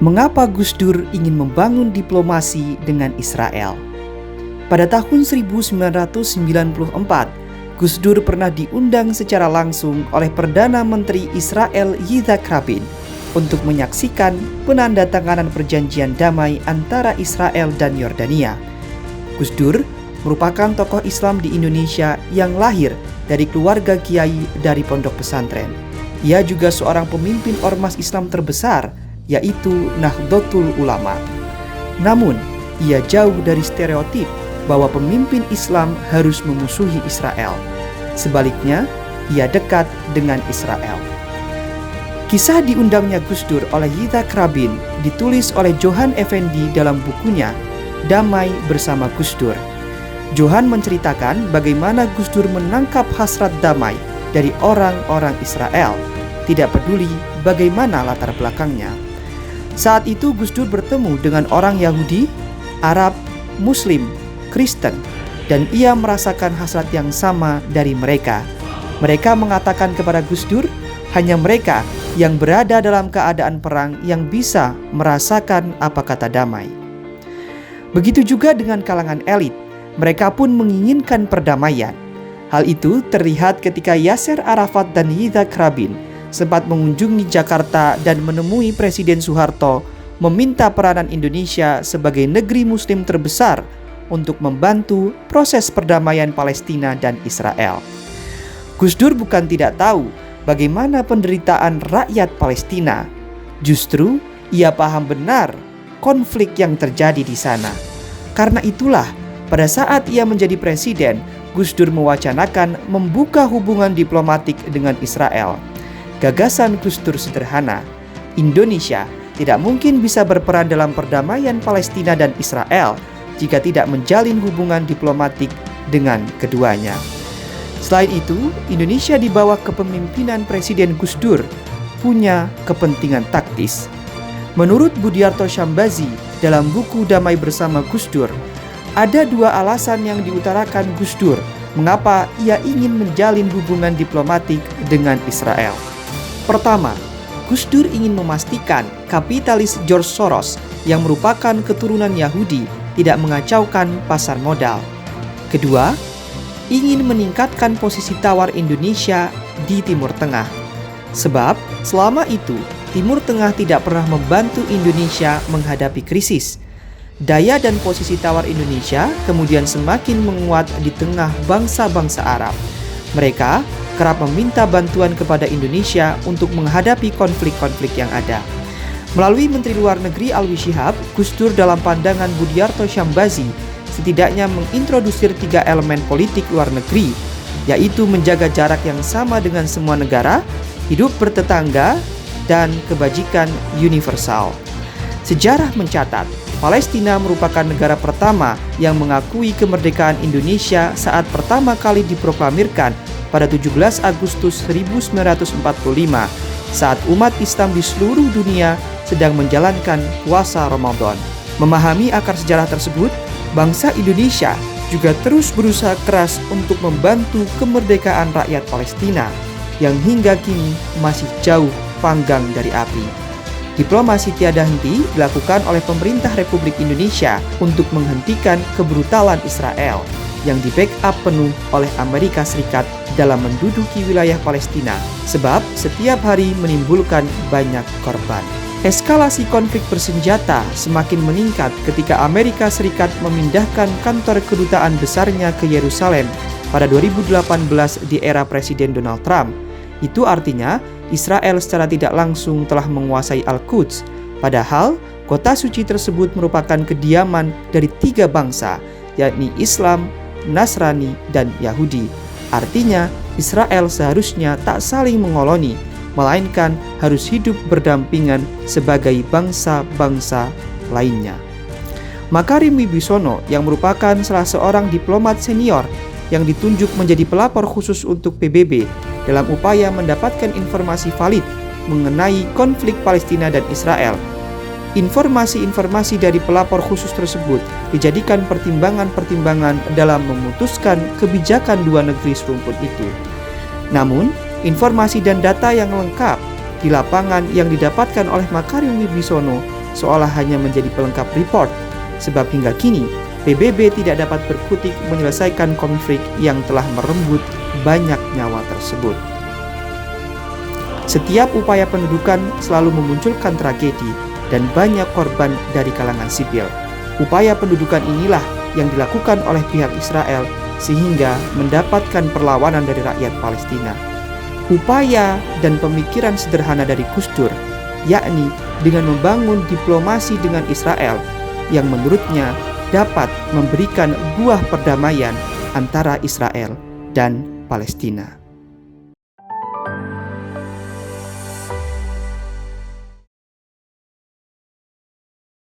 Mengapa Gus Dur ingin membangun diplomasi dengan Israel? Pada tahun 1994, Gus Dur pernah diundang secara langsung oleh Perdana Menteri Israel Yitzhak Rabin untuk menyaksikan penandatanganan perjanjian damai antara Israel dan Yordania. Gus Dur merupakan tokoh Islam di Indonesia yang lahir dari keluarga kiai dari pondok pesantren. Ia juga seorang pemimpin ormas Islam terbesar, yaitu Nahdlatul Ulama. Namun, ia jauh dari stereotip bahwa pemimpin Islam harus memusuhi Israel. Sebaliknya, ia dekat dengan Israel. Kisah diundangnya Gus Dur oleh Yitzhak Rabin ditulis oleh Johan Effendi dalam bukunya Damai Bersama Gus Dur. Johan menceritakan bagaimana Gus Dur menangkap hasrat damai dari orang-orang Israel, tidak peduli bagaimana latar belakangnya. Saat itu Gus Dur bertemu dengan orang Yahudi, Arab, Muslim, Kristen, dan ia merasakan hasrat yang sama dari mereka. Mereka mengatakan kepada Gus Dur, hanya mereka yang berada dalam keadaan perang yang bisa merasakan apa kata damai. Begitu juga dengan kalangan elit, mereka pun menginginkan perdamaian. Hal itu terlihat ketika Yasser Arafat dan Yitzhak Rabin sempat mengunjungi Jakarta dan menemui Presiden Soeharto meminta peranan Indonesia sebagai negeri muslim terbesar untuk membantu proses perdamaian Palestina dan Israel. Gus Dur bukan tidak tahu bagaimana penderitaan rakyat Palestina. Justru ia paham benar konflik yang terjadi di sana. Karena itulah, pada saat ia menjadi presiden, Gus Dur mewacanakan membuka hubungan diplomatik dengan Israel. Gagasan Gus Dur sederhana, Indonesia tidak mungkin bisa berperan dalam perdamaian Palestina dan Israel jika tidak menjalin hubungan diplomatik dengan keduanya. Selain itu, Indonesia di bawah kepemimpinan Presiden Gus Dur punya kepentingan taktis. Menurut Budiarto Syambazi dalam buku Damai Bersama Gus Dur, ada dua alasan yang diutarakan Gus Dur mengapa ia ingin menjalin hubungan diplomatik dengan Israel. Pertama, Gus Dur ingin memastikan kapitalis George Soros yang merupakan keturunan Yahudi tidak mengacaukan pasar modal. Kedua, ingin meningkatkan posisi tawar Indonesia di Timur Tengah. Sebab selama itu Timur Tengah tidak pernah membantu Indonesia menghadapi krisis. Daya dan posisi tawar Indonesia kemudian semakin menguat di tengah bangsa-bangsa Arab. Mereka kerap meminta bantuan kepada Indonesia untuk menghadapi konflik-konflik yang ada. Melalui Menteri Luar Negeri Alwi Shihab, Gus Dur dalam pandangan Budiarto Syambazi setidaknya mengintrodusir 3 elemen politik luar negeri, yaitu menjaga jarak yang sama dengan semua negara, hidup bertetangga, dan kebajikan universal. Sejarah mencatat, Palestina merupakan negara pertama yang mengakui kemerdekaan Indonesia saat pertama kali diproklamirkan pada 17 Agustus 1945 saat umat Islam di seluruh dunia sedang menjalankan puasa Ramadan. Memahami akar sejarah tersebut, bangsa Indonesia juga terus berusaha keras untuk membantu kemerdekaan rakyat Palestina yang hingga kini masih jauh panggang dari api. Diplomasi tiada henti dilakukan oleh pemerintah Republik Indonesia untuk menghentikan kebrutalan Israel yang di-backup penuh oleh Amerika Serikat dalam menduduki wilayah Palestina, sebab setiap hari menimbulkan banyak korban. Eskalasi konflik bersenjata semakin meningkat ketika Amerika Serikat memindahkan kantor kedutaan besarnya ke Yerusalem pada 2018 di era Presiden Donald Trump. Itu artinya Israel secara tidak langsung telah menguasai Al-Quds, padahal kota suci tersebut merupakan kediaman dari 3 bangsa, yakni Islam, Nasrani, dan Yahudi. Artinya, Israel seharusnya tak saling mengoloni, melainkan harus hidup berdampingan sebagai bangsa-bangsa lainnya. Makarim Wibisono yang merupakan salah seorang diplomat senior yang ditunjuk menjadi pelapor khusus untuk PBB dalam upaya mendapatkan informasi valid mengenai konflik Palestina dan Israel. Informasi-informasi dari pelapor khusus tersebut dijadikan pertimbangan-pertimbangan dalam memutuskan kebijakan dua negeri serumpun itu. Namun, informasi dan data yang lengkap di lapangan yang didapatkan oleh Makarim Wibisono seolah hanya menjadi pelengkap report, sebab hingga kini PBB tidak dapat berkutik menyelesaikan konflik yang telah merenggut banyak nyawa tersebut. Setiap upaya pendudukan selalu memunculkan tragedi dan banyak korban dari kalangan sipil. Upaya pendudukan inilah yang dilakukan oleh pihak Israel sehingga mendapatkan perlawanan dari rakyat Palestina. Upaya dan pemikiran sederhana dari Gus Dur, yakni dengan membangun diplomasi dengan Israel yang menurutnya dapat memberikan buah perdamaian antara Israel dan Palestina.